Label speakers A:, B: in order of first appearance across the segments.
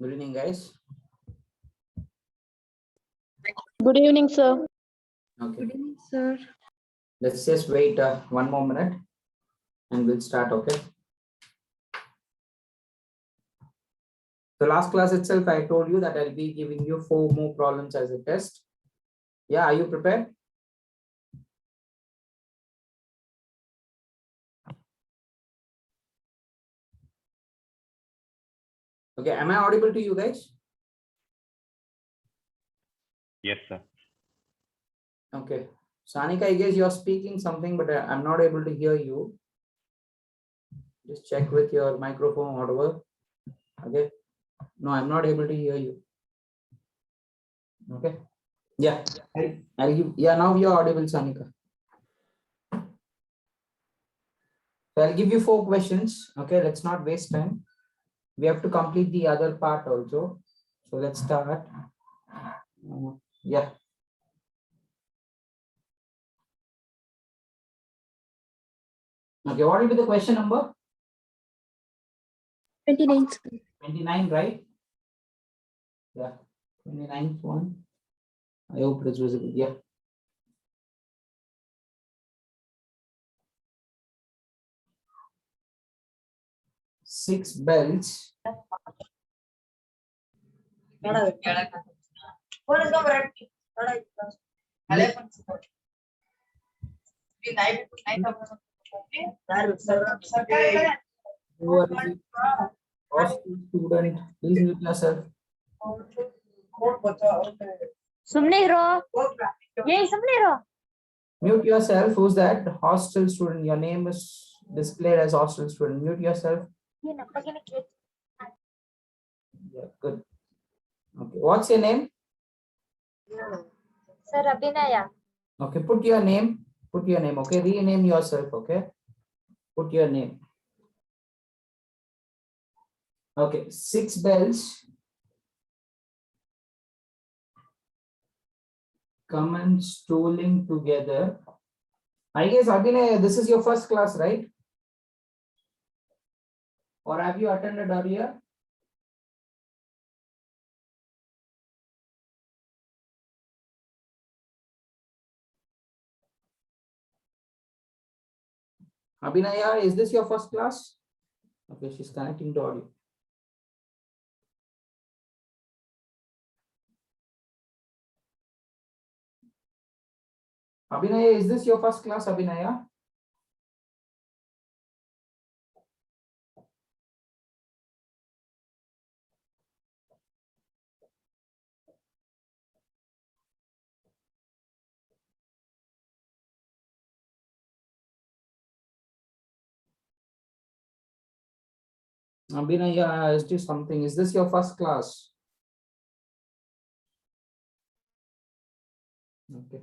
A: Good evening, guys.
B: Good evening, sir.
A: Okay,
C: Good evening, sir.
A: let's just wait one more minute and we'll start. Okay. So last class itself, I told you that I'll be giving you 4 more problems as a test. Yeah, are you prepared? Okay, am I audible to you guys?
D: Yes, sir.
A: Okay. Sanika, I guess you're speaking something, but I'm not able to hear you. Just check with your microphone or whatever. Okay. No, I'm not able to hear you. Okay. Yeah. I'll give. Yeah, now you're audible, Sanika. So I'll give you 4 questions. Okay, let's not waste time. We have to complete the other part also. So let's start. Yeah. Okay, what will be the question number?
C: 29.
A: 29, right? Yeah, 29th one. I hope it's visible. Yeah. Six belts. Who are the hostel student? Please mute yourself.
B: सुमने रो यही सुमने रो
A: Mute yourself. Who's that? Hostel student. Your name is displayed as hostel student. Mute yourself.
B: ये ना पकड़ने के
A: Yeah, good. Okay, what's your name?
B: Sir Abhinaya
A: Okay, put your name. Put your name. Okay, rename yourself. Okay, put your name. Okay, 6 bells come and strolling together. I guess Abhinay, this is your first class, right? Or have you attended earlier? Abhinaya, is this your first class? Okay, she's connecting to audio. Abhinaya, is this your first class, Abhinaya? Abhinaya, is this something? Is this your first class? Okay.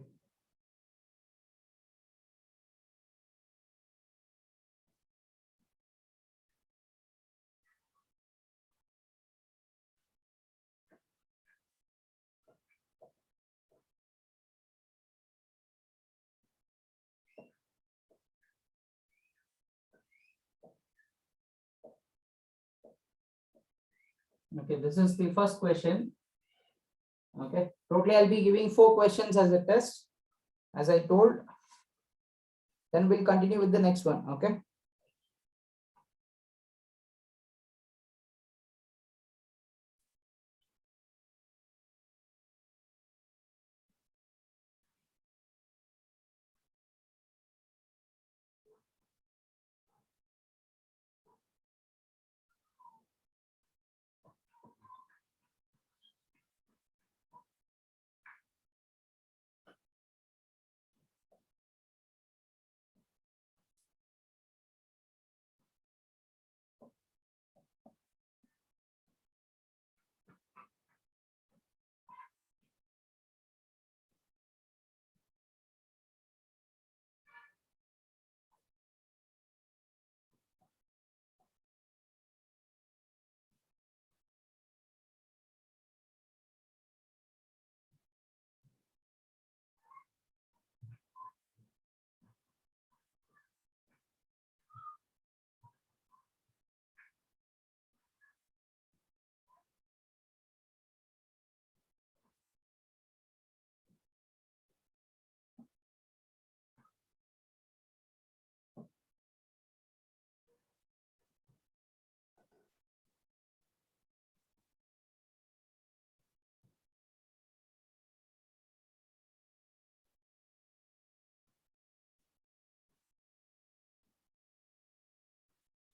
A: Okay, this is the first question. Okay, totally I'll be giving 4 questions as a test, as I told. Then we'll continue with the next one. Okay.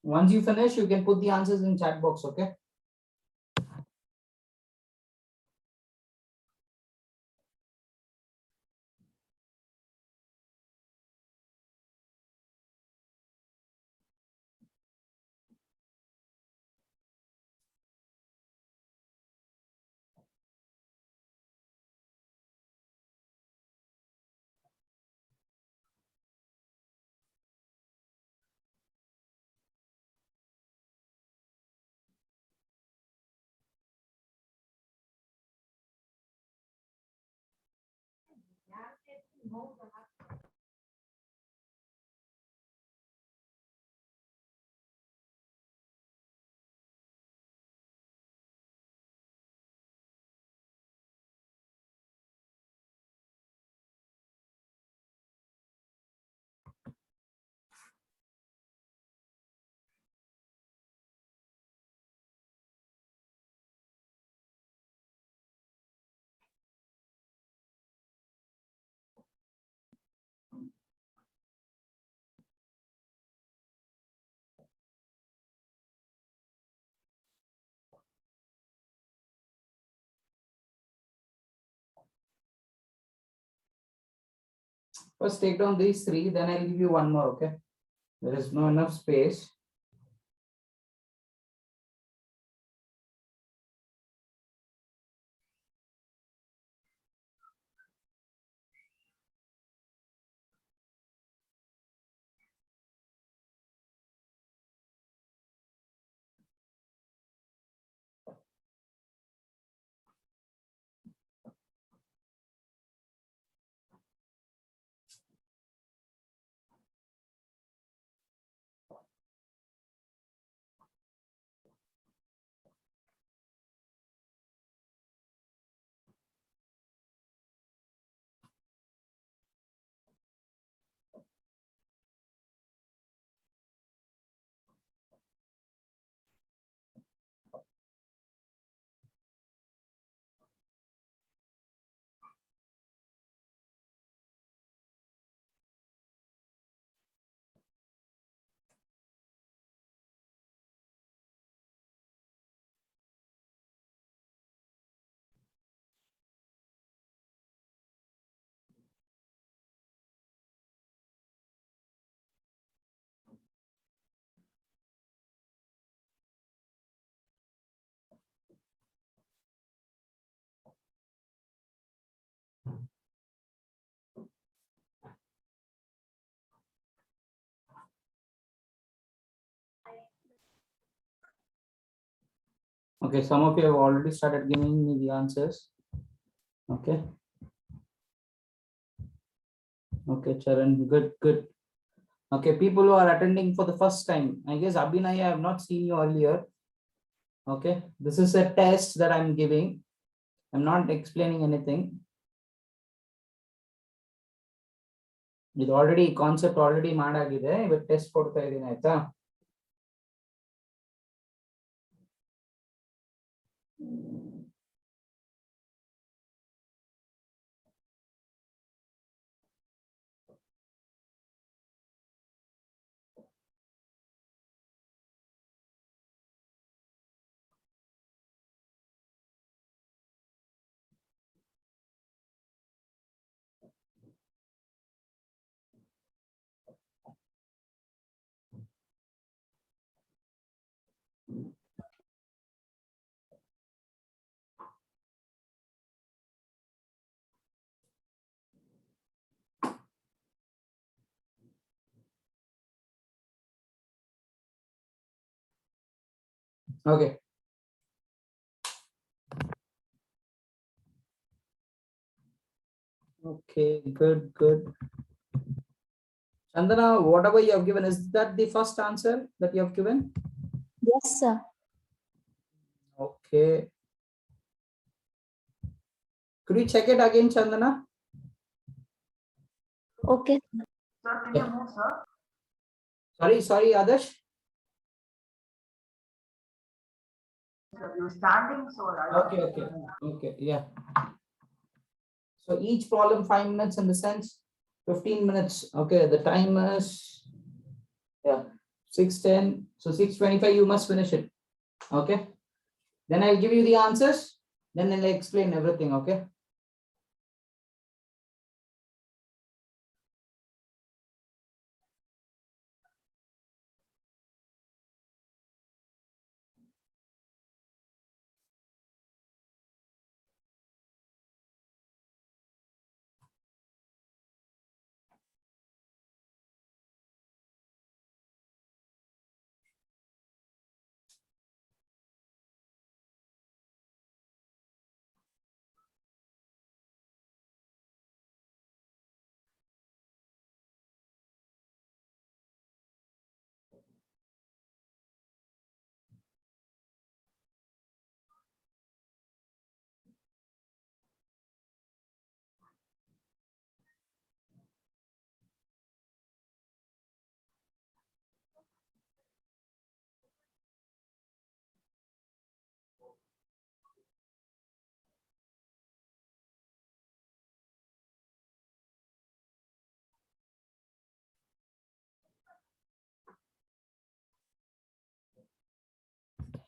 A: Once you finish, you can put the answers in chat box, okay? First take down these three, then I'll give you one more, okay? There is no enough space. Okay, some of you have already started giving me the answers. Okay. Okay, Charan, good, good. Okay, people who are attending for the first time, I guess Abhinay, I have not seen you earlier. Okay, this is a test that I'm giving. I'm not explaining anything. It already concept already ಮಾಡಾಗಿದೆ, but test ಕೊಡ್ತಾ ಇದೀನಿ ಆಯ್ತಾ? Okay. Okay, good, good. Chandana, whatever you have given, is that the first answer that you have given?
B: Yes, sir.
A: Okay. Could you check it again, Chandana?
B: Okay.
C: Sir, can you move, sir?
A: Sorry, Adarsh.
C: Sir, you're standing, so
A: Okay, yeah. So each problem 5 minutes in the sense 15 minutes. Okay, the time is, yeah. 6:10. So 6:25, you must finish it. Okay. Then I'll give you the answers. Then I'll explain everything. Okay.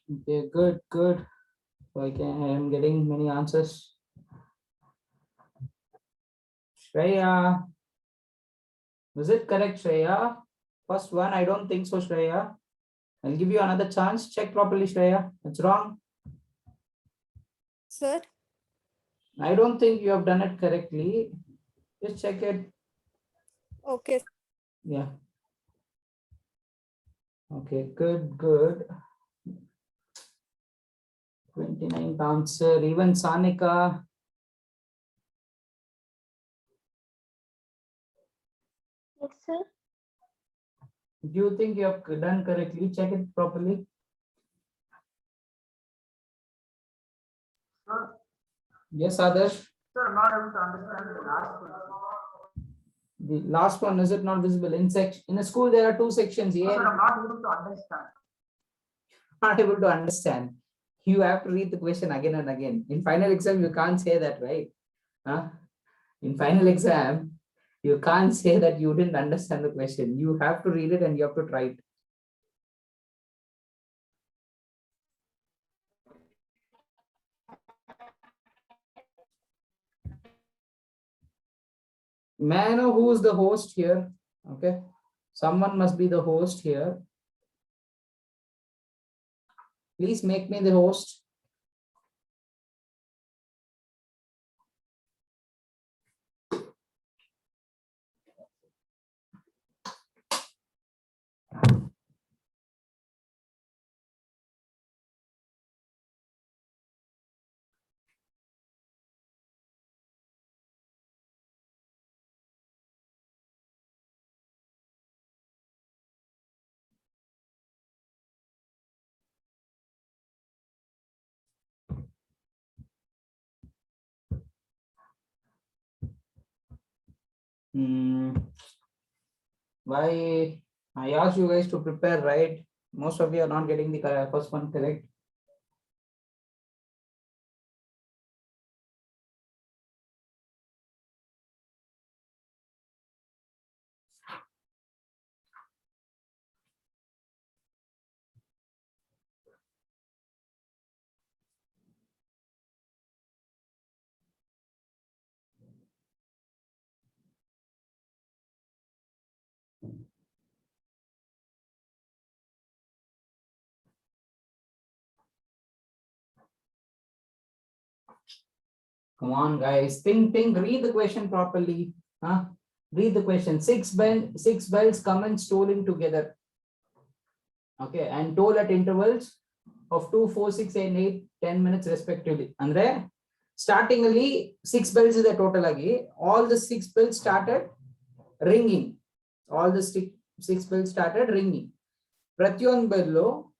A: Okay, good, good. So I am getting many answers. Shreya, is it correct, Shreya? First one, I don't think so, Shreya. I'll give you another chance. Check properly, Shreya. It's wrong.
D: Sir,
A: I don't think you have done it correctly. Just check it.
D: okay.
A: Yeah. Okay, good, good. 29th answer. Even Sanika.
B: Yes, sir.
A: Do you think you have done correctly? Check it properly.
C: Sir,
A: Yes, Adarsh.
C: sir, I'm not able to understand the last one.
A: The last one, is it not visible? In a school, there are two sections. A
C: Sir,
A: and
C: I'm not able to understand.
A: not able to understand. You have to read the question again and again. In final exam, you can't say that, right? Huh? In final exam, you can't say that you didn't understand the question. You have to read it and you have to try it. May I know who is the host here? Okay. Someone must be the host here. Please make me the host. Why I asked you guys to prepare, right? Most of you are not getting the first one correct. Come on, guys. Think, read the question properly. Huh? Read the question. Six bells come and stolen together. Okay, and toll at intervals of 2, 4, 6, and 8, 10 minutes respectively. Andre, startingly 6 bells is the total agi. All the 6 bells started ringing. All the six bells started ringing. Pratyond bello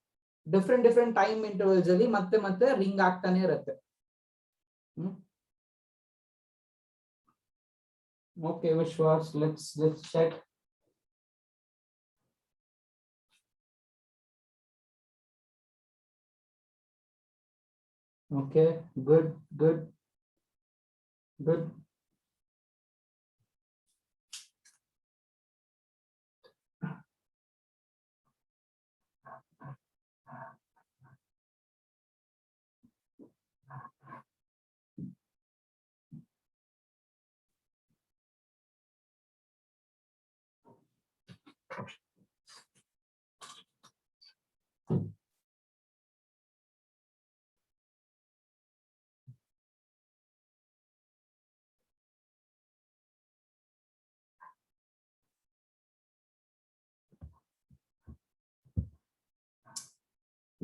A: different time intervals ali ಮತ್ತೆ ring ಆಗ್ತಾನೆ ಇರುತ್ತೆ. Okay, Vishwas, let's check. Okay, good.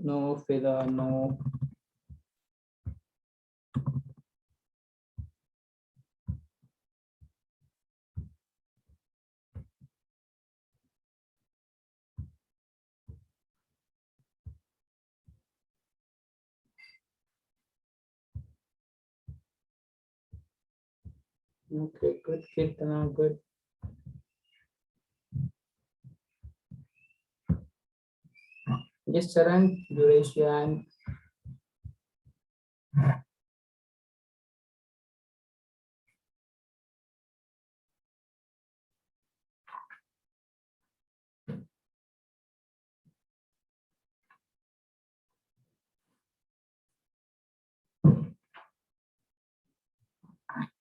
A: No, Fida, no. Okay, good, Kirtana, good. Yes, Charan, you raised your hand.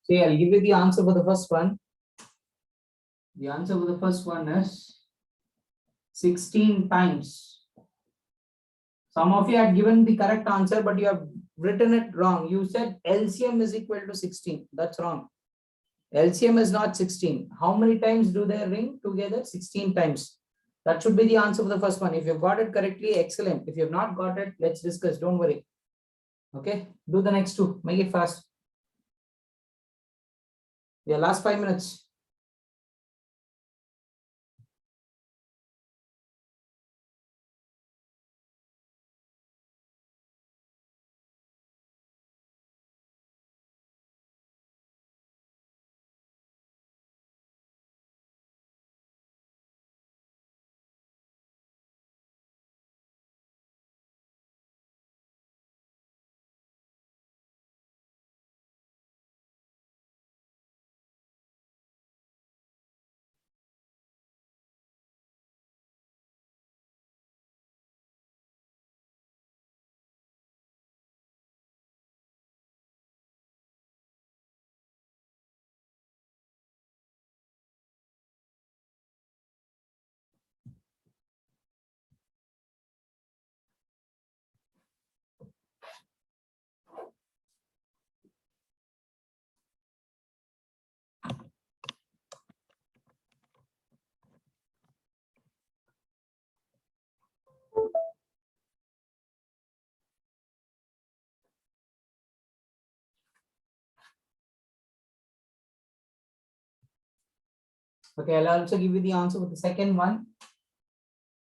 A: See, I'll give you the answer for the first one. The answer for the first one is 16 times. Some of you had given the correct answer, but you have written it wrong. You said LCM is equal to 16. That's wrong. LCM is not 16. How many times do they ring together? 16 times. That should be the answer for the first one. If you've got it correctly, excellent. If you've not got it, let's discuss. Don't worry. Okay, do the next two. Make it fast. Your last 5 minutes. Okay, I'll also give you the answer for the second one.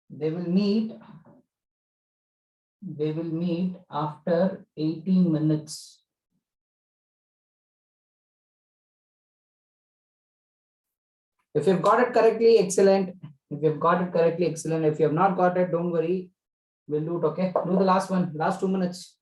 A: They will meet after 18 minutes. If you've got it correctly, excellent. If you've got it correctly, excellent. If you have not got it, don't worry. We'll do it, okay? Do the last one, last 2 minutes.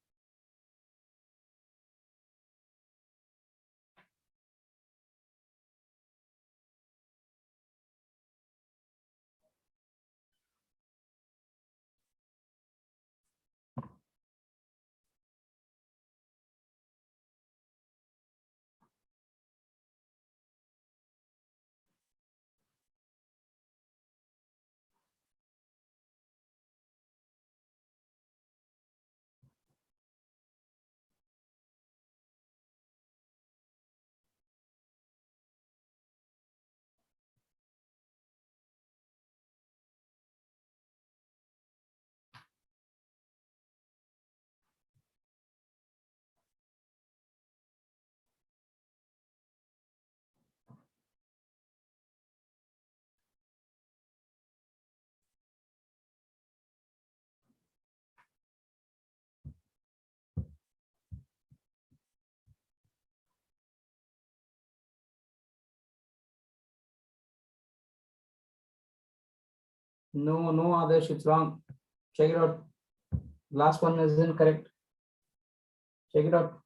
A: No, Adarsh, it's wrong. Check it out. Last one is incorrect. Check it out.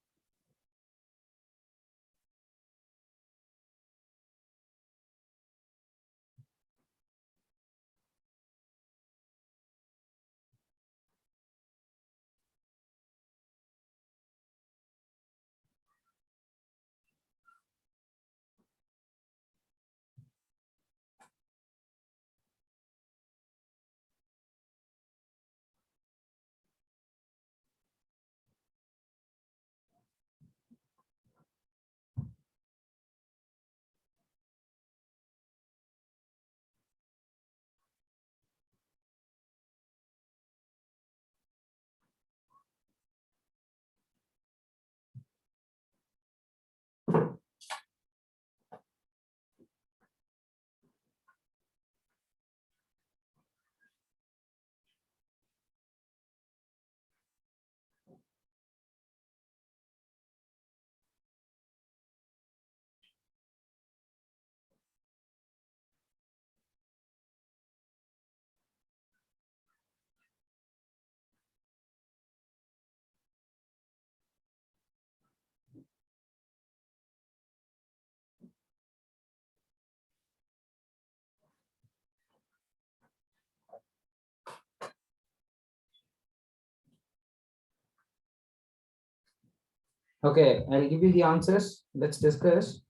A: Okay, I'll give you the answers. Let's discuss.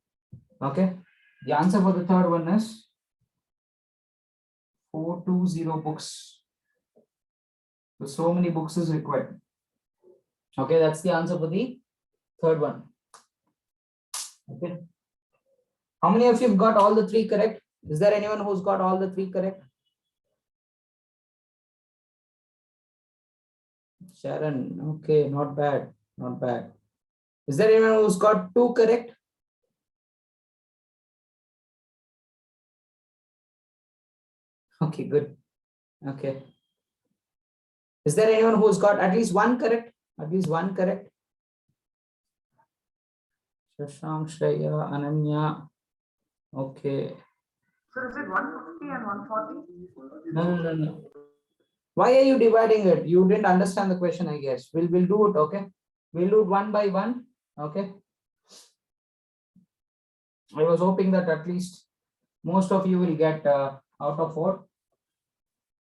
A: Okay, the answer for the third one is 420 books. So many books is required. Okay, that's the answer for the third one. Okay. How many of you have got all the three correct? Is there anyone who's got all the three correct? Sharon, okay, not bad, not bad. Is there anyone who's got two correct? Okay, good. Okay. Is there anyone who's got at least one correct? At least one correct? Shashank, Shreya, Ananya. Okay.
C: So is it 150 and 140?
A: No. Why are you dividing it? You didn't understand the question, I guess. We'll do it, okay? We'll do it one by one, okay? I was hoping that at least most of you will get out of 4.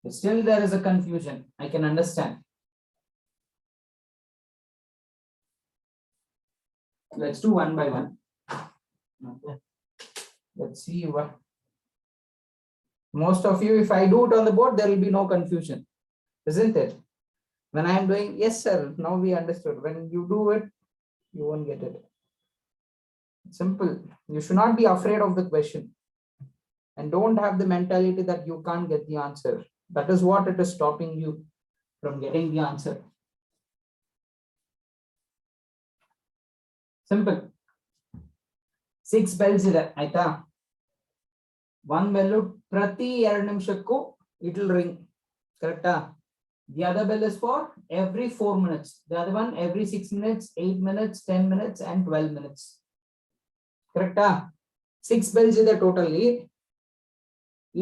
A: But still there is a confusion. I can understand. Let's do one by one. Okay. Let's see what. Most of you, if I do it on the board, there will be no confusion, isn't it? When I am doing, yes, sir, now we understood. When you do it, you won't get it. Simple. You should not be afraid of the question. And don't have the mentality that you can't get the answer. That is what it is stopping you from getting the answer. Simple. 6 bells ಇದೆ ಆಯ್ತಾ? One bell ಪ್ರತಿ 2 ನಿಮಿಷಕ್ಕೂ it will ring. Correct? The other bell is for every 4 minutes. The other one every 6 minutes, 8 minutes, 10 minutes and 12 minutes. Correct? 6 bells ಇದೆ totally.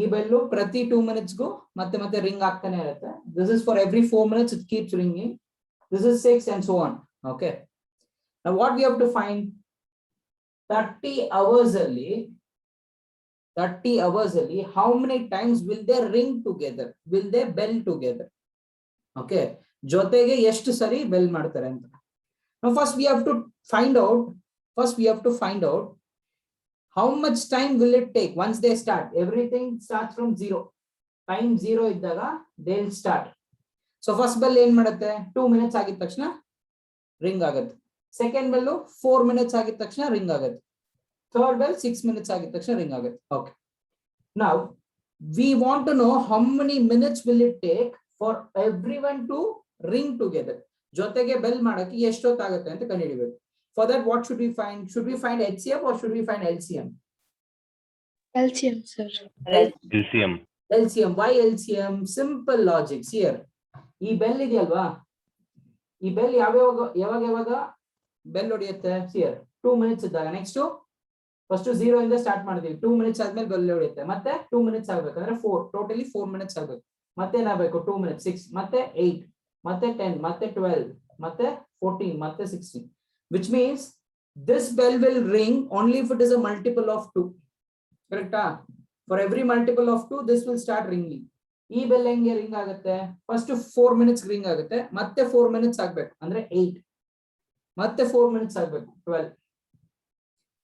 A: ಈ bell ಪ್ರತಿ 2 minutes ಗೂ ಮತ್ತೆ ಮತ್ತೆ ring ಆಗ್ತಾನೆ ಇರುತ್ತೆ. This is for every 4 minutes it keeps ringing. This is 6 and so on. Okay. Now what we have to find, 30 hours ಅಲ್ಲಿ how many times will they ring together? Will they bell together? Okay. ಜೊತೆಗೆ ಎಷ್ಟು ಸರಿ bell ಮಾಡ್ತಾರೆ ಅಂತ. Now first we have to find out how much time will it take once they start. Everything starts from 0. Time 0 ಇದ್ದಾಗ they'll start. So first bell ಏನ್ ಮಾಡುತ್ತೆ, 2 minutes ಆಗಿದ ತಕ್ಷಣ ರಿಂಗ್ ಆಗುತ್ತೆ. Second bell 4 minutes ಆಗಿದ ತಕ್ಷಣ ರಿಂಗ್ ಆಗುತ್ತೆ. Third bell 6 minutes ಆಗಿದ ತಕ್ಷಣ ರಿಂಗ್ ಆಗುತ್ತೆ. Okay. Now we want to know how many minutes will it take for everyone to ring together. ಜೊತೆಗೆ ಬೆಲ್ ಮಾಡಕ್ಕೆ ಎಷ್ಟೊತ್ತಾಗುತ್ತೆ ಅಂತ ಕಂಡುಹಿಡಿಯಬೇಕು. For that, what should we find? Should we find HCF or should we find LCM?
D: LCM, sir.
E: LCM.
A: LCM. Why LCM? Simple logics here. ಈ bell ಇದೆಯಲ್ವಾ, ಈ bell ಯಾವಾಗ bell ಹೊಡೆಯುತ್ತೆ? here 2 minutes ಇದ್ದಾಗ. Next first 0 ಇಂದ start ಮಾಡಿದೀವಿ. 2 minutes ಆದ್ಮೇಲೆ bell ಹೊಡೆಯುತ್ತೆ. ಮತ್ತೆ 2 minutes ಆಗ್ಬೇಕಂದ್ರೆ 4 ಟೋಟಲಿ 4 minutes ಆಗ್ಬೇಕು. ಮತ್ತೆ ಏನಾಗಬೇಕು? 2 minutes, 6 ಮತ್ತೆ 8 ಮತ್ತೆ 10 ಮತ್ತೆ 12 ಮತ್ತೆ 14 ಮತ್ತೆ 16. Which means this bell will ring only if it is a multiple of 2. Correct? For every multiple of 2, this will start ringing. ಈ ಬೆಲ್ ಹೆಂಗೆ ರಿಂಗ್ ಆಗುತ್ತೆ? ಫಸ್ಟ್ 4 minutes ರಿಂಗ್ ಆಗುತ್ತೆ, ಮತ್ತೆ 4 minutes ಆಗ್ಬೇಕು ಅಂದ್ರೆ 8, ಮತ್ತೆ 4 minutes ಆಗ್ಬೇಕು 12.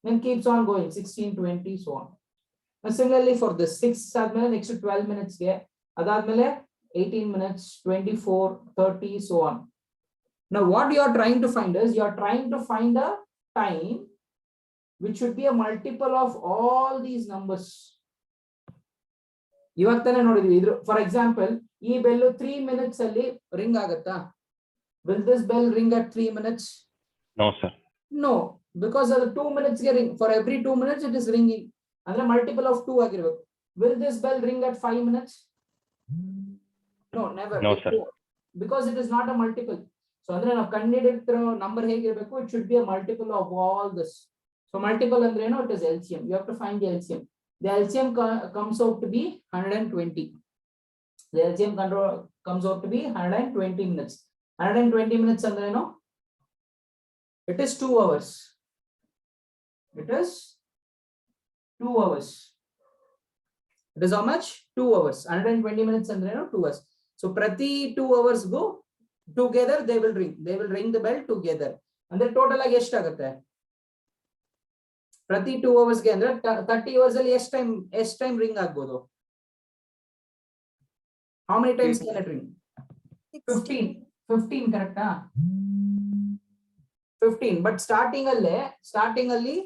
A: Then keeps on going 16, 20, so on. And similarly for the 6 ಆದ್ಮೇಲೆ next 12 minutes ಗೆ, ಅದಾದ್ಮೇಲೆ 18 minutes, 24, 30, so on. Now what you are trying to find is, you are trying to find a time which should be a multiple of all these numbers. ಇವಾಗ ತಾನೇ ನೋಡಿದ್ವಿ ಇದ್ರ. For example ಈ bell 3 minutes ಅಲ್ಲಿ ring ಆಗುತ್ತಾ? Will this bell ring at 3 minutes?
E: No, sir.
A: No, because of the 2 minutes ಗೆ ring. For every 2 minutes it is ringing. ಅಂದ್ರೆ multiple of 2 ಆಗಿರಬೇಕು. Will this bell ring at 5 minutes? No, never.
E: No, sir.
A: Because it is not a multiple. So ಅಂದ್ರೆ ನಾವು ಕಂಡುಹಿಡಿದಿರೋ number ಹೇಗಿರಬೇಕು? It should be a multiple of all this. So multiple ಅಂದ್ರೆ ಏನು? It is LCM. You have to find the LCM. The LCM comes out to be 120. The LCM comes out to be 120 minutes. 120 minutes ಅಂದ್ರೆ ಏನು? It is 2 hours. It is 2 hours. It is how much? 2 hours. 120 minutes ಅಂದ್ರೆ ಏನು? 2 hours. So ಪ್ರತಿ 2 hours go together they will ring. They will ring the bell together. ಅಂದ್ರೆ total ಆಗಿ ಎಷ್ಟಾಗುತ್ತೆ ಪ್ರತಿ 2 hours ಗೆ ಅಂದ್ರೆ 30 hours ಅಲ್ಲಿ ಎಷ್ಟು ಟೈಮ್ ರಿಂಗ್ ಆಗ್ಬೋದು how many times can it ring 15 ಕರೆಕ್ಟಾ 15 but starting ಅಲ್ಲಿ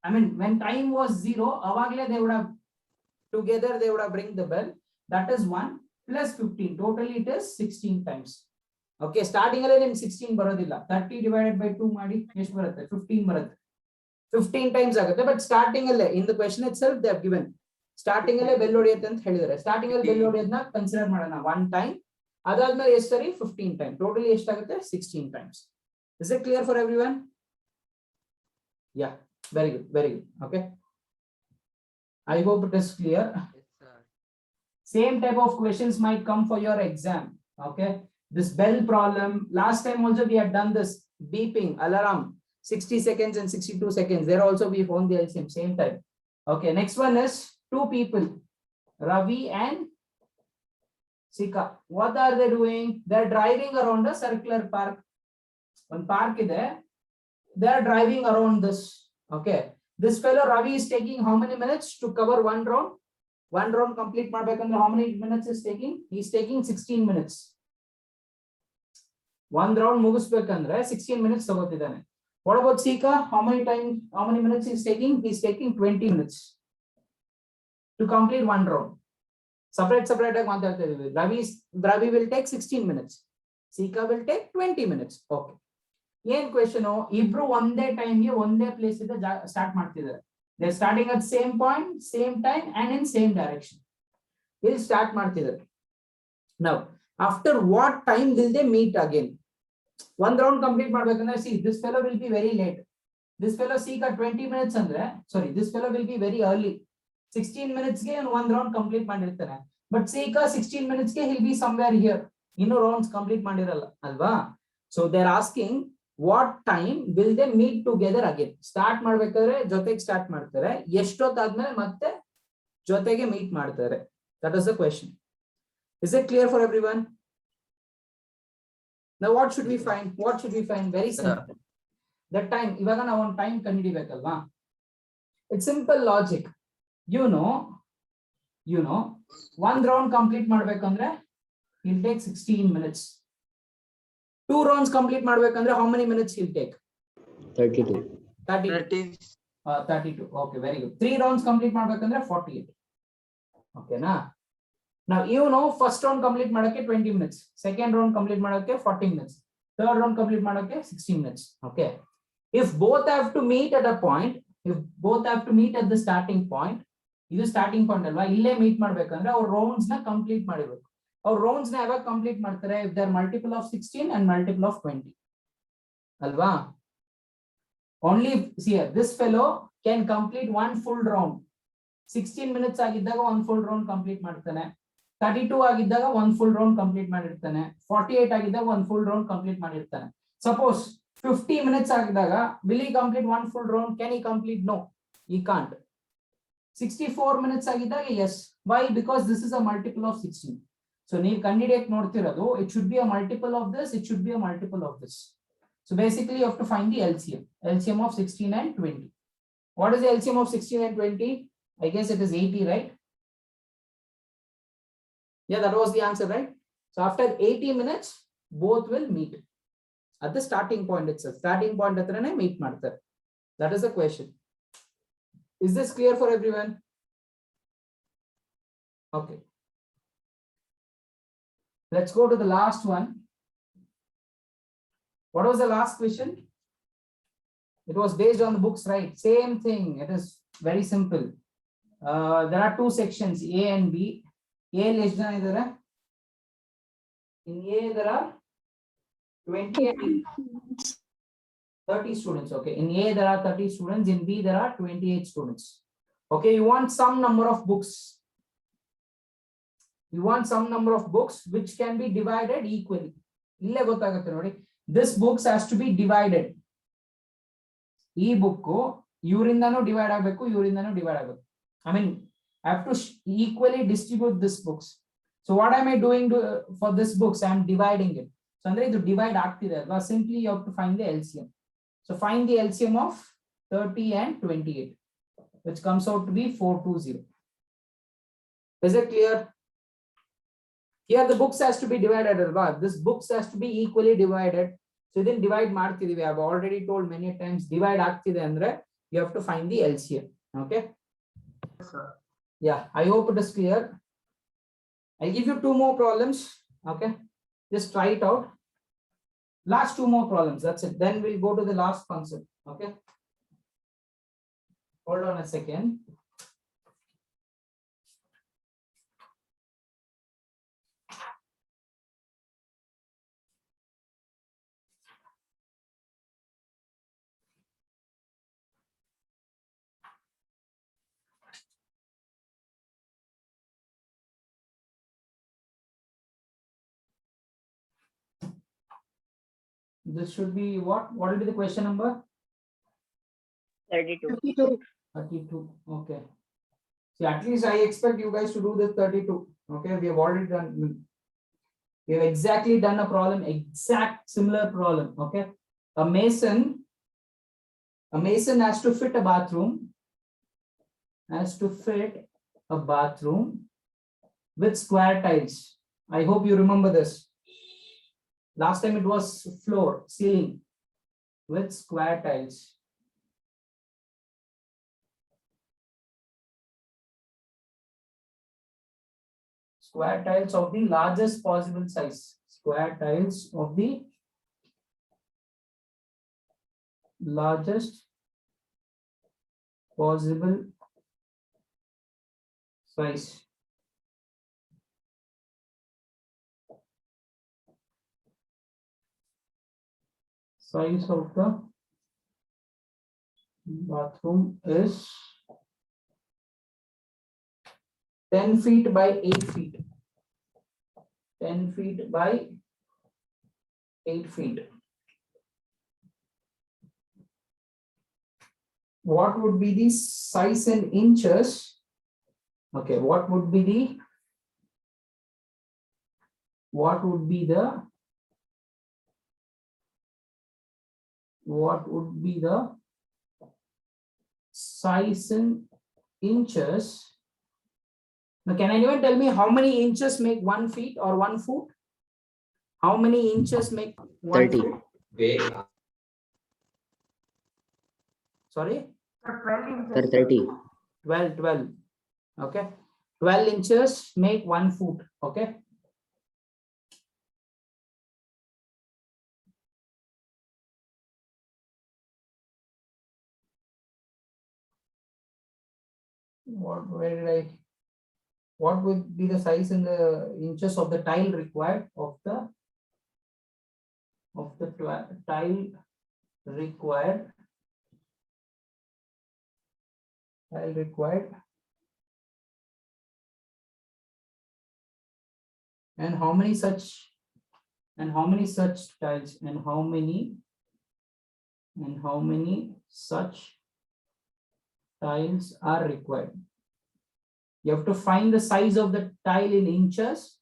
A: I mean when time was 0 avagale they would have together they would have ring the bell that is 1 plus 15 totally it is 16 times okay starting alle nim 16 barodilla 30 divided by 2 ಮಾಡಿ ಎಷ್ಟು ಬರುತ್ತೆ 15 ಬರುತ್ತೆ 15 times ಆಗುತ್ತೆ but starting alle in the question itself they have given starting alle bell ಹೊಡೆಯುತ್ತೆ ಅಂತ ಹೇಳಿದ್ದಾರೆ starting ಅಲ್ಲಿ bell ಹೊಡೆಯೋದನ್ನ consider ಮಾಡೋಣ 1 time ಅದಾದ್ಮೇಲೆ ಎಷ್ಟು ಸರಿ 15 time totally ಎಷ್ಟಾಗುತ್ತೆ 16 times is it clear for everyone yeah very good okay I hope it is clear same type of questions might come for your exam okay this bell problem last time also we had done this beeping alarm 60 seconds and 62 seconds there also we found the LCM same time okay next one is two people Ravi and Sika what are they doing they're driving around a circular park one park ide they're driving around this okay this fellow Ravi is taking how many minutes to cover one round complete ಮಾಡ್ಬೇಕಂದ್ರೆ how many minutes is taking he is taking 16 minutes one round ಮುಗಿಸಬೇಕಂದ್ರೆ 16 minutes ತಗೋತಿದ್ದಾನೆ what about Sika how many minutes he is taking 20 minutes to complete one round separate ಆಗಿ ಮಾತಾಡ್ತಾ ಇದೀವಿ Ravi will take 16 minutes Sika will take 20 minutes okay ಏನ್ question ಇಬ್ರು ಒಂದೇ ಟೈಮ್ಗೆ ಒಂದೇ place ಇಂದ start ಮಾಡ್ತಿದ್ದಾರೆ they starting at same point same time and in same direction ಇಲ್ಲಿ ಸ್ಟಾರ್ಟ್ ಮಾಡ್ತಿದ್ದಾರೆ now after what time will they meet again ಒಂದ್ ರೌಂಡ್ ಕಂಪ್ಲೀಟ್ ಮಾಡ್ಬೇಕಂದ್ರೆ see this fellow will be very late this fellow seek 20 minutes ಅಂದ್ರೆ sorry this fellow will be very early 16 minutes ಗೆ ಒಂದ್ round complete ಮಾಡಿರ್ತಾನೆ but ಸೀಕ 16 minutes ಗೆ he'll be somewhere here ಇನ್ನು rounds complete ಮಾಡಿರಲ್ಲ ಅಲ್ವಾ so they are asking what time will they meet together again start ಮಾಡ್ಬೇಕಾದ್ರೆ ಜೊತೆಗೆ ಸ್ಟಾರ್ಟ್ ಮಾಡ್ತಾರೆ ಎಷ್ಟೊತ್ತಾದ್ಮೇಲೆ ಮತ್ತೆ ಜೊತೆಗೆ ಮೀಟ್ ಮಾಡ್ತಾರೆ that is the question is it clear for everyone now what should we find very simple that time ಇವಾಗ ನಾವು ಒಂದು time ಕಂಡುಹಿಡಿಯಬೇಕಲ್ವಾ it's simple logic you know one round complete ಮಾಡ್ಬೇಕಂದ್ರೆ it'll take 16 minutes 2 rounds complete ಮಾಡ್ಬೇಕಂದ್ರೆ how many minutes he'll take 32 okay very good 3 rounds complete ಮಾಡ್ಬೇಕಂದ್ರೆ 48 okay na now first round complete ಮಾಡಕ್ಕೆ 20 minutes second round complete ಮಾಡಕ್ಕೆ 40 minutes third round complete ಮಾಡಕ್ಕೆ 16 minutes okay if both have to meet at a point at the starting point ಇದು starting point ಅಲ್ವಾ ಇಲ್ಲೇ meet ಮಾಡ್ಬೇಕಂದ್ರೆ ಅವ್ರ rounds ನ complete ಮಾಡಿರ್ಬೇಕು ಅವ್ರ ರೌಂಡ್ಸ್ ನ ಯಾವಾಗ ಕಂಪ್ಲೀಟ್ ಮಾಡ್ತಾರೆ if they are multiple of 16 and multiple of 20 ಅಲ್ವಾ only see here this fellow can complete one full round 16 minutes ಆಗಿದ್ದಾಗ one full round complete ಮಾಡ್ತಾನೆ 32 ಆಗಿದ್ದಾಗ one full round complete ಮಾಡಿರ್ತಾನೆ 48 ಆಗಿದ್ದಾಗ one full round complete ಮಾಡಿರ್ತಾನೆ suppose 50 minutes ಆಗಿದ್ದಾಗ will he complete one full round can he complete no he can't 64 minutes ಆಗಿದ್ದಾಗ yes why because this is a multiple of 16 so ನೀವು ಕಂಡಿಡಿಯಕ್ಕೆ ನೋಡ್ತಿರೋದು it should be a multiple of this it should be a multiple of this so basically you have to find the LCM of 16 and 20 what is the LCM of 16 and 20 I guess it is 80 right yeah that was the answer right so after 80 minutes both will meet at the starting point itself starting point hatrane meet ಮಾಡ್ತಾರೆ that is the question is this clear for everyone okay let's go to the last one what was the last question it was based on the books right same thing it is very simple there are two sections A and B A less than idare in A there are 20 and 30 students okay in A there are 30 students in B there are 28 students okay you want some number of books which can be divided equally ille gottagutte nodi this books has to be divided ee book ivrindanu divide agbeku I mean I have to equally distribute this books so what am I doing for this books I am dividing it so ಅಂದ್ರೆ ಇದು divide ಆಗ್ತಿದೆ ಅಲ್ವಾ, simply you have to find the LCM. So find the LCM of 30 and 28, which comes out to be 420. Is it clear? Here the books has to be divided alva. This books has to be equally divided. So then divide ಮಾಡ್ತಿದೀವಿ. I have already told many times, divide ಆಗ್ತಿದೆ ಅಂದ್ರೆ you have to find the LCM. Okay.
C: Yes, sir.
A: Yeah, I hope it is clear. I'll give you two more problems. Okay, just try it out. Last two more problems, that's it. Then we'll go to the last concept. Okay, hold on a second. This should be what will be the question number?
B: 32.
A: 32. Okay, see, at least I expect you guys to do the 32. Okay, we have already done, we have exactly done a problem, exact similar problem. Okay, a mason has to fit a bathroom, with square tiles. I hope you remember this. Last time it was floor, ceiling with square tiles. Square tiles of the largest possible size. Square tiles of the largest possible size. Size of the bathroom is 10 feet by 8 feet. 10 feet by 8 feet. What would be the size in inches? Okay, what would be the size in inches? Now, can anyone tell me how many inches make 1 feet or 1 foot? How many inches make 1
F: 30.
A: foot? Sorry?
C: Sir, 12 inches.
F: Sir, 30.
A: 12. Okay, 12 inches make 1 foot. Okay, what would be the size in the inches of the tile required of the tile required and how many such tiles and how many such tiles are required? You have to find the size of the tile in inches,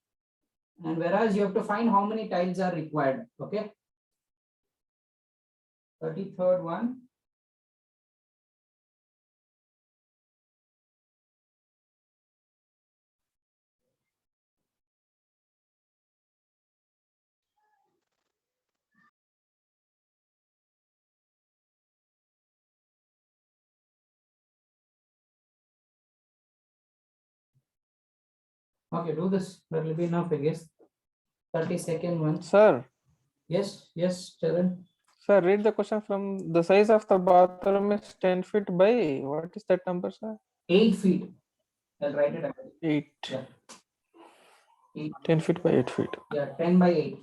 A: and whereas you have to find how many tiles are required. Okay, 33rd one. Okay, do this. That will be enough, I guess. 32nd one.
G: Sir,
A: Yes, Charan.
G: sir, read the question from the size of the bathroom is 10 feet by what is that number, sir?
A: 8 feet. I'll write it out.
G: 8.
A: Yeah. 8.
G: 10 feet by 8 feet.
A: Yeah, 10 by 8.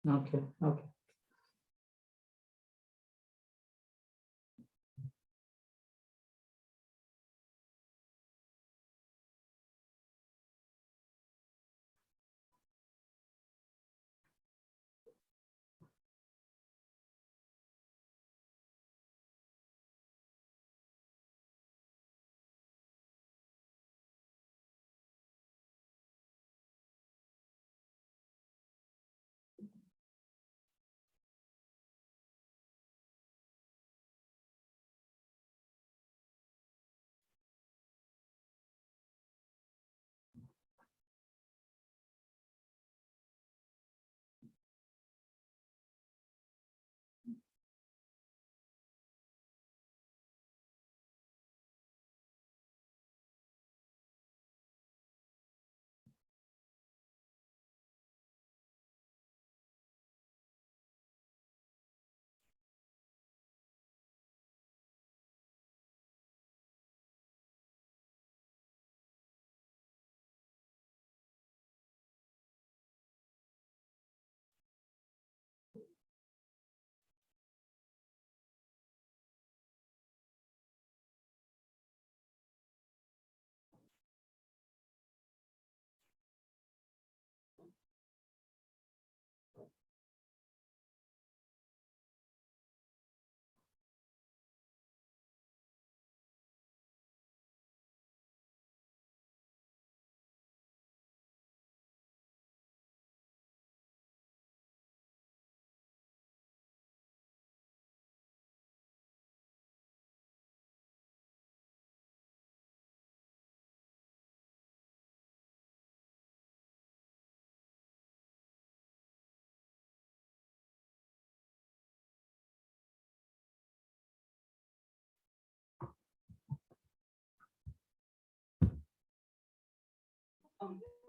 A: Okay, okay.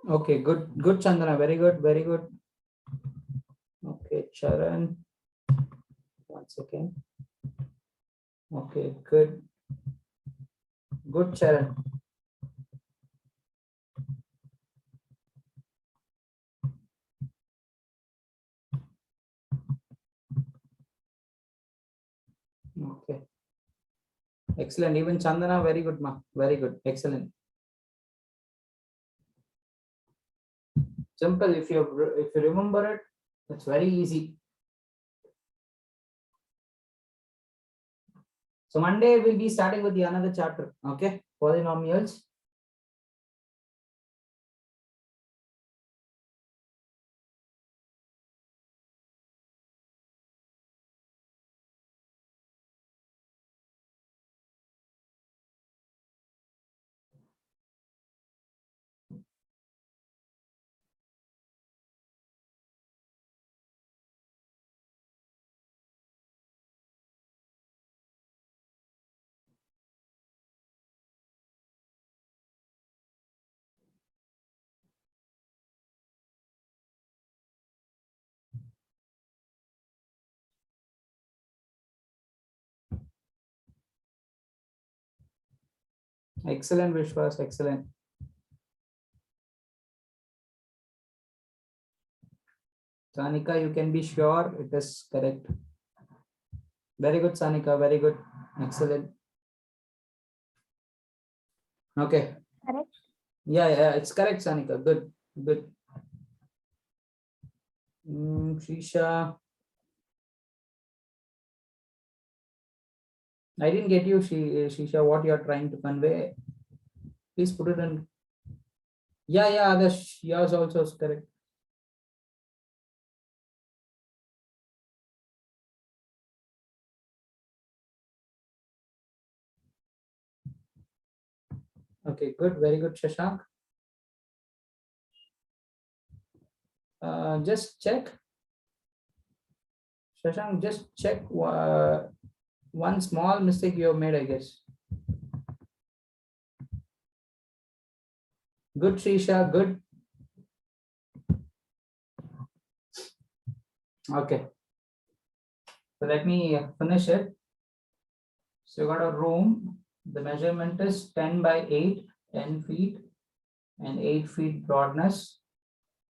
A: Okay, good, good, Chandana. Very good, very good. Okay, Charan. One second. Okay, good. Good, Charan. Okay. Excellent. Even Chandana, very good, ma. Very good. Excellent. Simple. If you remember it, it's very easy. So Monday we'll be starting with the another chapter. Okay, polynomials. Excellent, Vishwas. Excellent. Sanika, you can be sure it is correct. Very good, Sanika. Very good. Excellent. Okay.
B: Correct.
A: Yeah, yeah, it's correct, Sanika. Good, good. Shisha. I didn't get you, Shisha, what you are trying to convey. Please put it in. Yeah, yeah, Adarsh, yours also is correct. Okay, good. Very good, Shashank. Just check. Shashank, just check one small mistake you have made, I guess. Good, Shisha, good. Okay. So let me finish it. So you got a room. The measurement is 10 by 8, 10 feet and 8 feet broadness.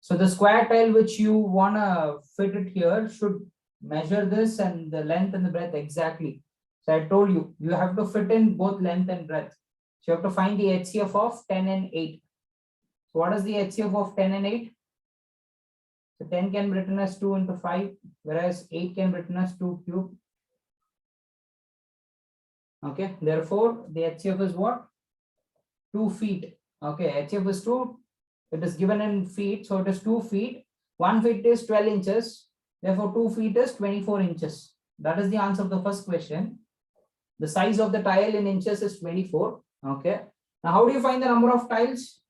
A: So the square tile which you wanna fit it here should measure this and the length and the breadth exactly. So I told you, you have to fit in both length and breadth. So you have to find the HCF of 10 and 8. So what is the HCF of 10 and 8? So 10 can be written as 2 into 5, whereas 8 can be written as 2 cubed. Okay, therefore the HCF is what? 2 feet. Okay, HCF is 2. It is given in feet, so it is 2 feet. 1 feet is 12 inches. Therefore, 2 feet is 24 inches. That is the answer of the first question. The size of the tile in inches is 24. Okay. Now, how do you find the number of tiles?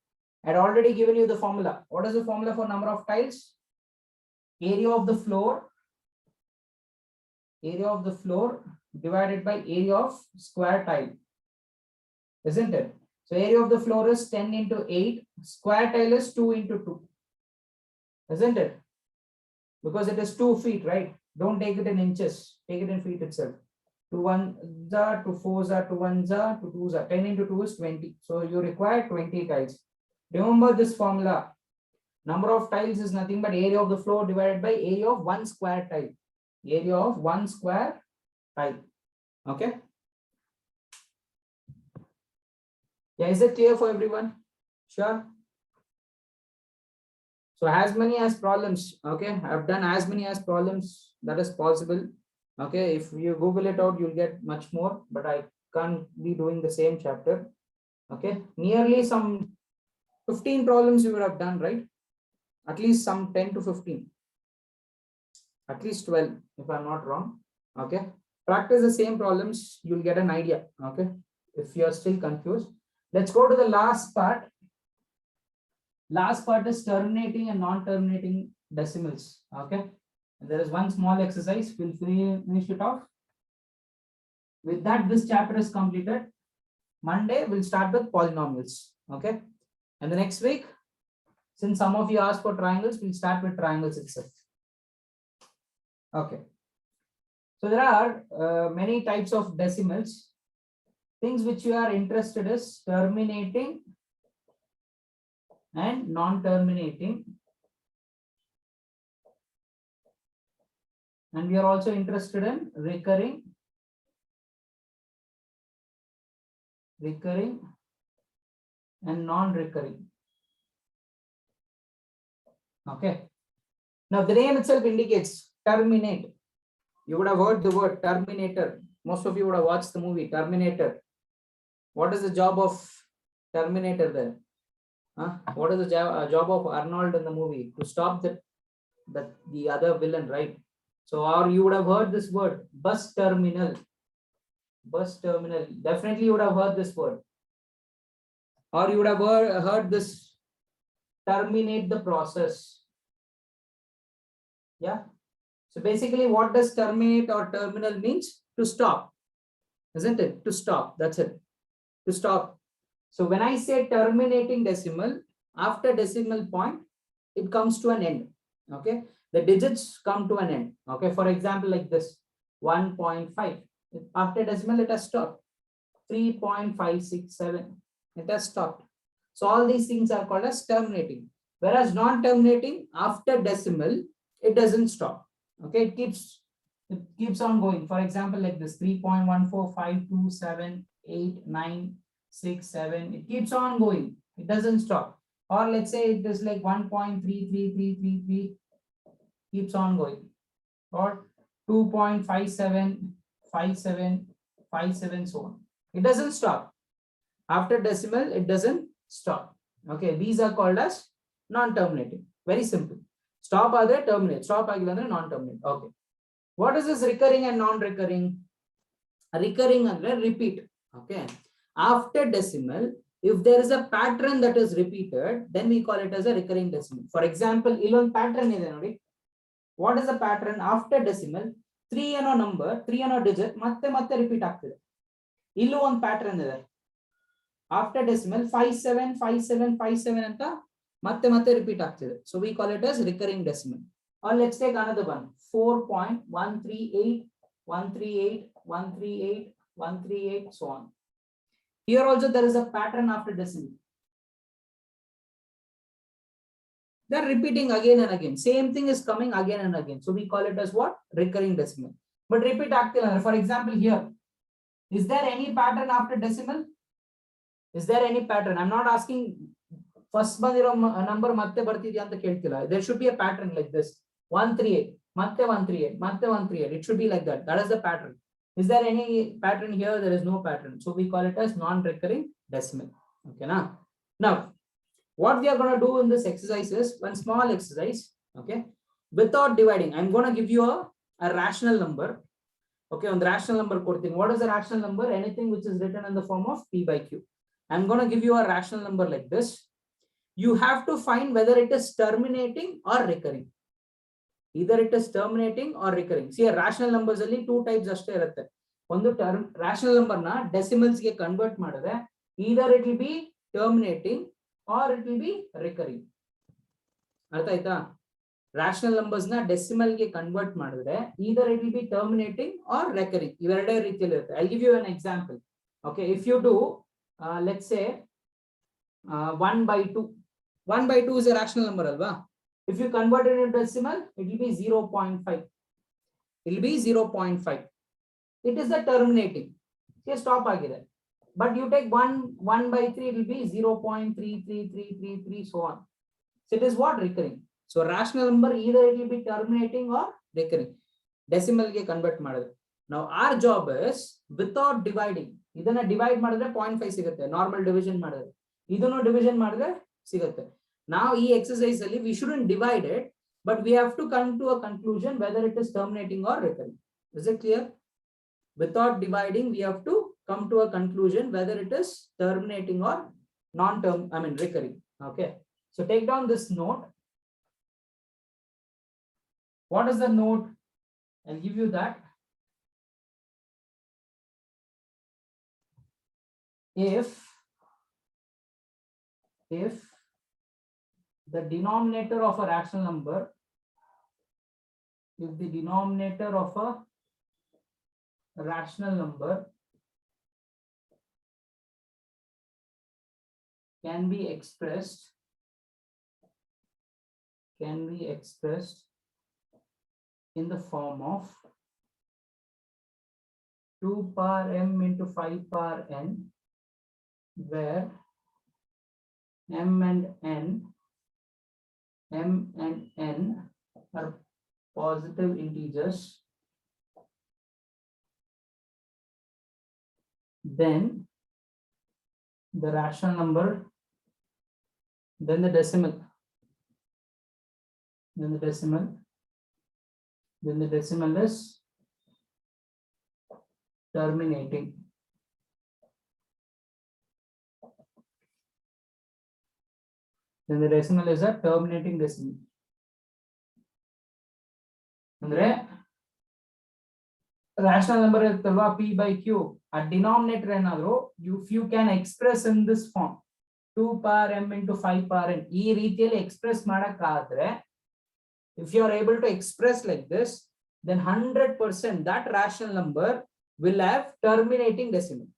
A: I had already given you the formula. What is the formula for number of tiles? Area of the floor. Area of the floor divided by area of square tile. Isn't it? So area of the floor is 10 into 8. Square tile is 2 into 2. Isn't it? Because it is 2 feet, right? Don't take it in inches. Take it in feet itself. 2 1s are, 2 4s are, 2 1s are, 2 2s are. 10 into 2 is 20. So you require 20 tiles. Remember this formula. Number of tiles is nothing but area of the floor divided by area of 1 square tile. Area of 1 square tile. Okay. Yeah, is it clear for everyone? Sure. So as many as problems, okay, I've done as many as problems that is possible. Okay, if you Google it out, you'll get much more, but I can't be doing the same chapter. Okay, nearly some 15 problems you would have done, right? At least some 10 to 15. At least 12, if I'm not wrong. Okay, practice the same problems, you'll get an idea. Okay, if you're still confused. Let's go to the last part. Last part is terminating and non-terminating decimals. Okay, and there is one small exercise. We'll finish it off. With that, this chapter is completed. Monday we'll start with polynomials. Okay, and the next week, since some of you asked for triangles, we'll start with triangles itself. Okay, so there are many types of decimals. Things which you are interested in is terminating and non-terminating, and we are also interested in recurring and non-recurring. Okay, now the name itself indicates terminate. You would have heard the word Terminator. Most of you would have watched the movie Terminator. What is the job of Terminator there? What is the job of Arnold in the movie? To stop the other villain, right? So, or you would have heard this word, bus terminal. Bus terminal. Definitely you would have heard this word. Or you would have heard this, terminate the process. Yeah. So basically what does terminate or terminal means? To stop. Isn't it? To stop. That's it. To stop. So when I say terminating decimal, after decimal point, it comes to an end. Okay, the digits come to an end. Okay, for example, like this 1.5. After decimal, it has stopped. 3.567. It has stopped. So all these things are called as terminating. Whereas non-terminating, after decimal, it doesn't stop. Okay, it keeps on going. For example, like this 3.1452789. 6, 7, it keeps on going, it doesn't stop. Or let's say it is like 1.33333, keeps on going. Or 2.575757, so on. It doesn't stop. After decimal, it doesn't stop. Okay, these are called as non-terminating. Very simple. Stop other terminate. Stop agilana non-terminate. Okay. What is this recurring and non-recurring? Recurring and repeat. Okay. After decimal, if there is a pattern that is repeated, then we call it as a recurring decimal. For example, ilon pattern is what is the pattern? After decimal, 3 ಅನ್ನೋ number, 3 ಅನ್ನೋ digit ಮತ್ತೆ repeat ಆಗ್ತಿದೆ. ಇಲ್ಲೂ ಒಂದು pattern ಇದೆ. After decimal 575757 ಅಂತ ಮತ್ತೆ repeat ಆಗ್ತಿದೆ. So we call it as recurring decimal. Or let's take another one. 4.138 so on. Here also there is a pattern after decimal. They're repeating again and again. Same thing is coming again and again. So we call it as what? Recurring decimal. But repeat active. For example, here, is there any pattern after decimal? Is there any pattern? I'm not asking first number matte bartidya anta keltilla. There should be a pattern like this. 138, matte 138, matte 138. It should be like that. That is the pattern. Is there any pattern here? There is no pattern. So we call it as non-recurring decimal. Okay, now what we are going to do in this exercise is one small exercise. Okay, without dividing, I'm going to give you a rational number. Okay, on the rational number, what is the rational number? Anything which is written in the form of P by Q. I'm going to give you a rational number like this. You have to find whether it is terminating or recurring. Either it is terminating or recurring. See, a rational numbers only two types ashte irutte. One term rational number na decimals ge convert madidre, either it will be terminating or it will be recurring. Artha aita? Rational numbers na decimal ge convert madidre, either it will be terminating or recurring. I'll give you an example. Okay, if you do let's say 1 by 2. 1 by 2 is a rational number, alva. If you convert it into decimal, it will be 0.5. It will be 0.5. It is the terminating. Okay, stop agide. But you take 1 by 3, it will be 0.33333, so on. So it is what? Recurring. So rational number, either it will be terminating or recurring. Decimal ge convert madadre. Now our job is without dividing. Idana divide madadre 0.5 sigutte. Normal division madadre. Idano division madadre sigutte. Now e exercise alli we shouldn't divide it, but we have to come to a conclusion whether it is terminating or recurring. Is it clear? Without dividing, we have to come to a conclusion whether it is terminating or recurring. Okay. So take down this note. What is the note? I'll give you that. If the denominator of a rational number, if the denominator of a rational number can be expressed in the form of 2 power m into 5 power n, where m and n are positive integers, then the rational number, then the decimal is terminating. Then the decimal is a terminating decimal. Andre rational number is P by Q. A denominator enadru, if you can express in this form 2 power m into 5 power n, ee reethiyalli express madakadre, if you are able to express like this, then 100% that rational number will have terminating decimal.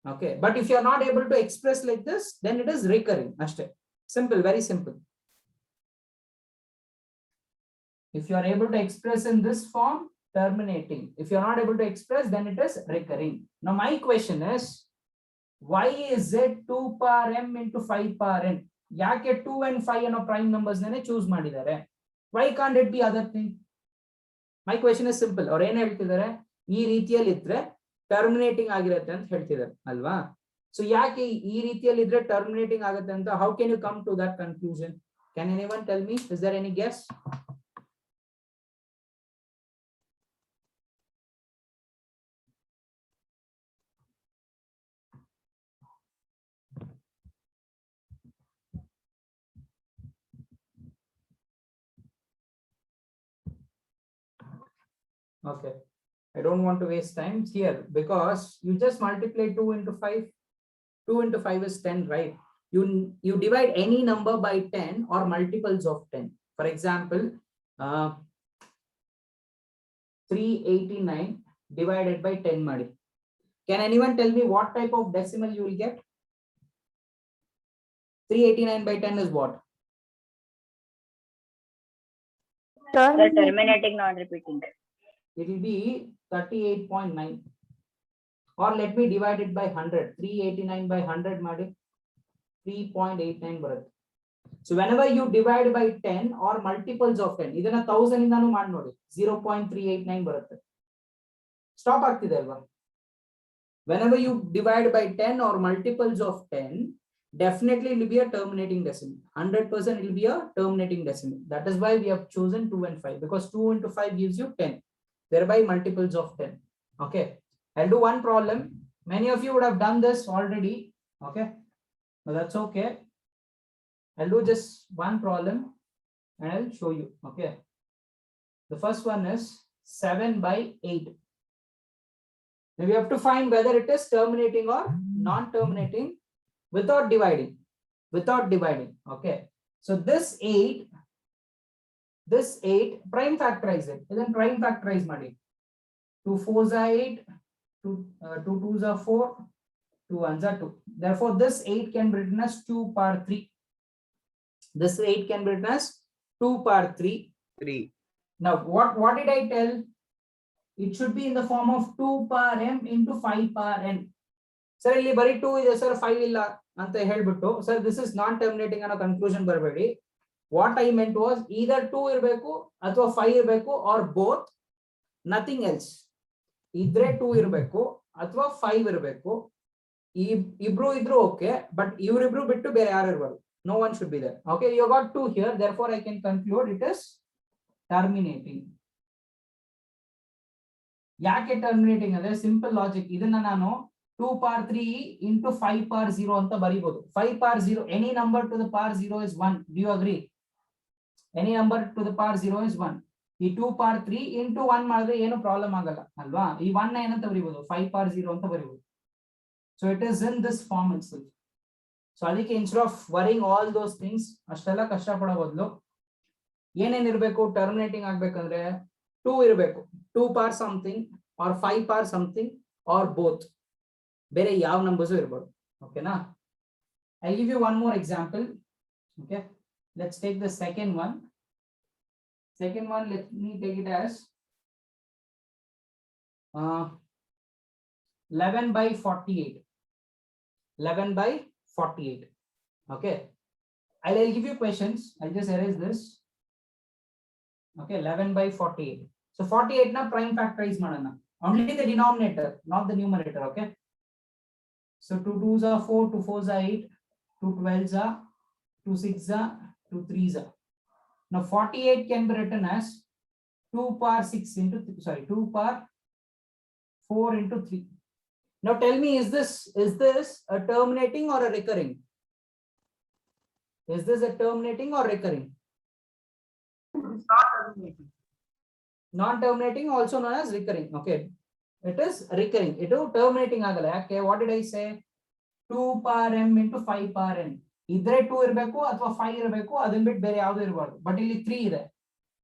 A: Okay, but if you are not able to express like this, then it is recurring. Simple, very simple. If you are able to express in this form, terminating. If you are not able to express, then it is recurring. Now my question is, why is it 2 power m into 5 power n? Yake 2 and 5 and prime numbers nene choose madidare. Why can't it be other thing? My question is simple. Or ಏನು ಹೇಳ್ತಿದ್ದಾರೆ, ಈ ರೀತಿಯಲ್ಲಿ ಇದ್ರೆ terminating ಆಗಿರುತ್ತೆ ಅಂತ ಹೇಳ್ತಿದ್ದಾರೆ ಅಲ್ವಾ? So ಯಾಕೆ ಈ ರೀತಿಯಲ್ಲಿ ಇದ್ರೆ ಟರ್ಮಿನೇಟಿಂಗ್ ಆಗುತ್ತೆ ಅಂತ, how can you come to that conclusion? Can anyone tell me? Is there any guess? Okay, I don't want to waste time here because you just multiply 2 into 5. 2 into 5 is 10, right? You divide any number by 10 or multiples of 10. For example, 389 divided by 10 madi. Can anyone tell me what type of decimal you will get? 389 by 10 is what?
B: Sir, terminating, not repeating.
A: It will be 38.9. Or let me divide it by 100. 389 by 100 ಮಾಡಿ 3.89 ಬರುತ್ತೆ. So whenever you divide by 10 or multiples of 10, ಇದನ್ನ 1000 ಇಂದಾನು ಮಾಡಿ ನೋಡಿ 0.389 ಬರುತ್ತೆ. Stop ಆಗ್ತಿದೆ ಅಲ್ವಾ? Whenever you divide by 10 or multiples of 10, definitely it will be a terminating decimal. 100% it will be a terminating decimal. That is why we have chosen 2 and 5, because 2 into 5 gives you 10, thereby multiples of 10. Okay, I'll do one problem. Many of you would have done this already. Okay, but that's okay. I'll do just one problem and I'll show you. Okay, the first one is 7 by 8. Now we have to find whether it is terminating or non-terminating without dividing. Okay, so this 8 prime factorize it. Then prime factorize ಮಾಡಿ 2 4s are 8, 2 2s are 4, 2 1s are 2. Therefore this 8 can be written as 2 power 3. This 8 can be written as 2 power 3. Now what did I tell? It should be in the form of 2 power m into 5 power n. Sir, ಇಲ್ಲಿ ಬರೀ 2 ಇದೆ sir 5 ಇಲ್ಲ ಅಂತ ಹೇಳ್ಬಿಟ್ಟು sir this is non terminating ಅನ್ನೋ conclusion ಬರಬೇಡಿ. What I meant was either 2 ಇರಬೇಕು ಅಥವಾ 5 ಇರಬೇಕು or both, nothing else. ಇದ್ರೆ 2 ಇರಬೇಕು ಅಥವಾ 5 ಇರಬೇಕು. ಇಬ್ರು ಇದ್ರು ಓಕೆ, ಬಟ್ ಇವರಿಬ್ರು ಬಿಟ್ಟು ಬೇರೆ ಯಾರು ಇರಬಾರ್ದು. No one should be there. Okay, you got 2 here, therefore I can conclude it is terminating. ಯಾಕೆ ಟರ್ಮಿನೇಟಿಂಗ್ ಅಂದ್ರೆ ಸಿಂಪಲ್ ಲಾಜಿಕ್. ಇದನ್ನ ನಾನು 2 power 3 into 5 power 0 ಅಂತ ಬರೀಬಹುದು. 5 power 0, any number to the power 0 is 1. Do you agree? Any number to the power 0 is 1. ಈ 2 power 3 into 1 ಮಾಡಿದ್ರೆ ಏನು problem ಆಗಲ್ಲ ಅಲ್ವಾ? ಈ 1 ಏನಂತ ಬರೀಬಹುದು? 5 power 0 ಅಂತ ಬರೀಬಹುದು. So it is in this form itself. So ಅದಕ್ಕೆ instead of worrying all those things, ಅಷ್ಟೆಲ್ಲ ಕಷ್ಟ ಪಡೋ ಬದಲು ಏನೇನಿರಬೇಕು ಟರ್ಮಿನೇಟಿಂಗ್ ಆಗ್ಬೇಕಂದ್ರೆ 2 ಇರಬೇಕು. 2 power something or 5 power something or both. ಬೇರೆ ಯಾವ ನಂಬರ್ಸ್ ಇರಬಾರ್ದು. ಓಕೆನಾ? I give you one more example. Okay, let's take the second one. Let me take it as 11 by 48. 11 by 48. Okay, I'll give you questions. I'll just erase this. Okay, 11 by 48. So 48 na prime factorize madana. Only the denominator, not the numerator. Okay, so 2 2s are 4, 2 4s are 8, 2 12s are 2 6s are 2 3s are. Now 48 can be written as 2 power 6 into 2 power 4 into 3. Now tell me, is this a terminating or a recurring? Is this a terminating or recurring?
C: It's not terminating.
A: Non-terminating, also known as recurring. Okay, it is recurring. It is terminating agala. Okay, what did I say? 2 power m into 5 power n. ಇದ್ರೆ 2 ಇರಬೇಕು ಅಥವಾ 5 ಇರಬೇಕು, ಅದನ್ನ ಬಿಟ್ಟು ಬೇರೆ ಯಾವುದು ಇರಬಾರ್ದು. But ಇಲ್ಲಿ 3 ಇದೆ,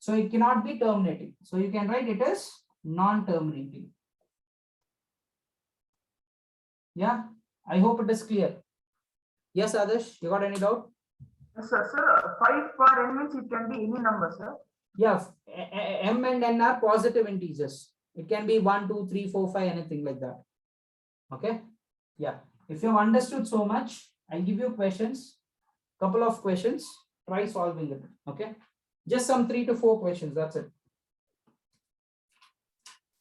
A: so it cannot be terminating. So you can write it as non-terminating. Yeah, I hope it is clear. Yes, Adesh, you got any doubt?
C: Yes, sir. Sir, 5 power n means it can be any number, sir.
A: Yeah, m and n are positive integers. It can be 1 2 3 4 5, anything like that. Okay, yeah, if you have understood so much, I'll give you questions, couple of questions, try solving it. Okay, just some 3 to 4 questions, that's it.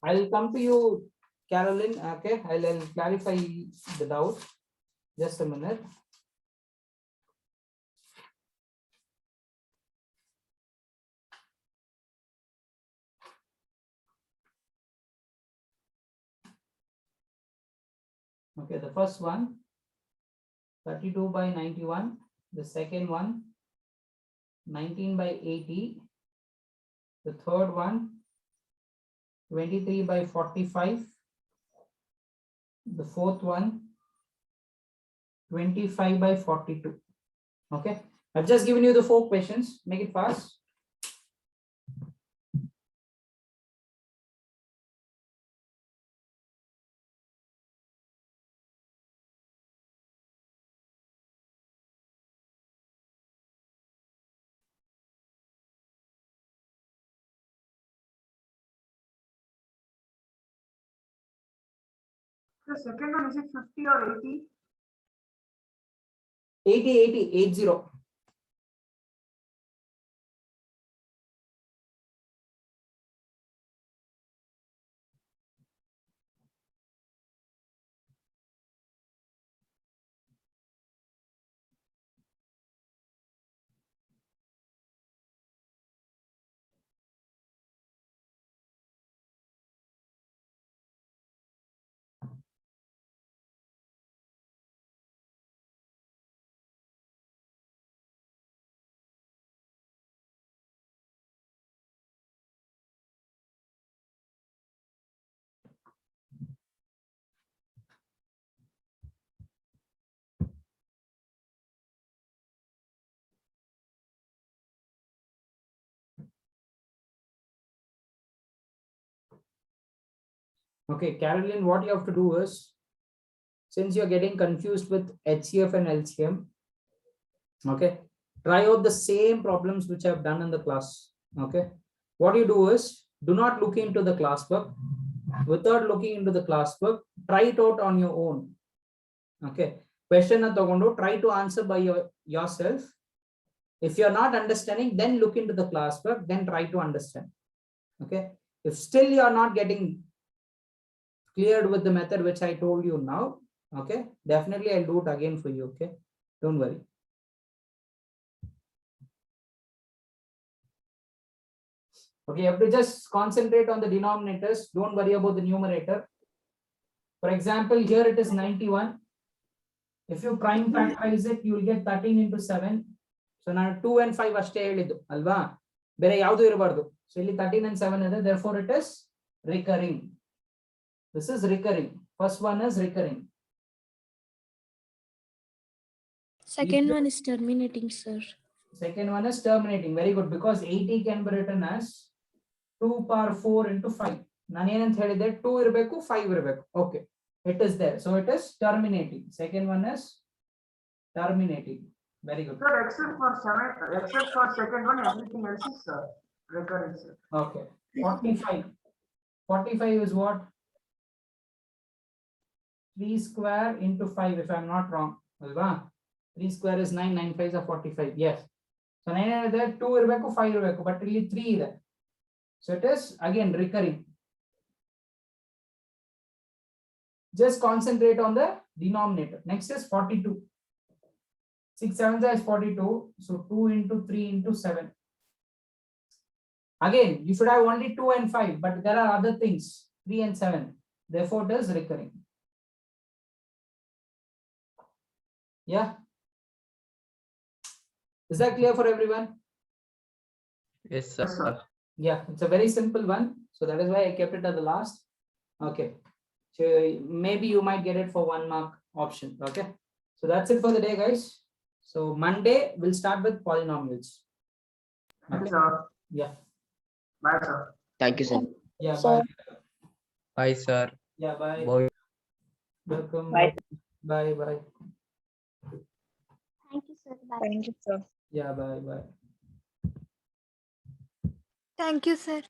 A: I'll come to you, Caroline. Okay, I'll clarify the doubt. Just a minute. Okay, the first one 32 by 91, the second one 19 by 80, the third one 23 by 45, the fourth one 25 by 42. Okay, I've just given you the 4 questions. Make it fast.
C: The second one, is it 50 or 80?
A: 80. Okay, Caroline, what you have to do is, since you're getting confused with HCF and LCM, okay, try out the same problems which I've done in the class. Okay, what you do is, do not look into the class book. Without looking into the class book, try it out on your own. Okay, question try to answer by yourself. If you're not understanding, then look into the class book, then try to understand. Okay, if still you're not getting cleared with the method which I told you now, okay, definitely I'll do it again for you. Okay, don't worry. Okay, you have to just concentrate on the denominators. Don't worry about the numerator. For example, here it is 91. If you prime factorize it, you will get 13 into 7. So now 2 and 5 ಅಷ್ಟೇ ಹೇಳಿದ್ದು ಅಲ್ವಾ, ಬೇರೆ ಯಾವುದು ಇರಬಾರ್ದು. So ಇಲ್ಲಿ 13 and 7 ಇದೆ, therefore it is recurring. This is recurring. First one is recurring.
D: Second one is terminating, sir.
A: Second one is terminating. Very good, because 80 can be written as 2 power 4 into 5. ನಾನು ಏನಂತ ಹೇಳಿದೆ, 2 ಇರಬೇಕು 5 ಇರಬೇಕು. Okay, it is there. So it is terminating. Second one is terminating. Very good.
C: Sir, except for second one, everything else is recurring, sir.
A: Okay, 45 is what? 3 square into 5, if I'm not wrong. Alva? 3 square is 9, 9 5s are 45. Yes. So 9 is there, 2 irbeku, 5 irbeku, but really 3 is there. So it is again recurring. Just concentrate on the denominator. Next is 42. 6 7s is 42. So 2 into 3 into 7. Again, you should have only 2 and 5, but there are other things, 3 and 7. Therefore, it is recurring. Yeah. Is that clear for everyone?
F: Yes, sir.
C: Yes, sir.
A: Yeah, it's a very simple one. So that is why I kept it at the last. Okay. So maybe you might get it for 1 mark option. Okay. So that's it for the day, guys. So Monday we'll start with polynomials.
C: Yes, sir.
A: Yeah.
C: Bye, sir.
F: Thank you, sir.
A: Yeah.
B: Sir.
A: Bye.
F: Bye, sir.
A: Yeah. Bye.
F: Bye.
A: Welcome.
B: Bye.
A: Bye. Bye.
B: Thank you, sir. Bye.
D: Thank you, sir.
A: Yeah. Bye. Bye.
D: Thank you, sir.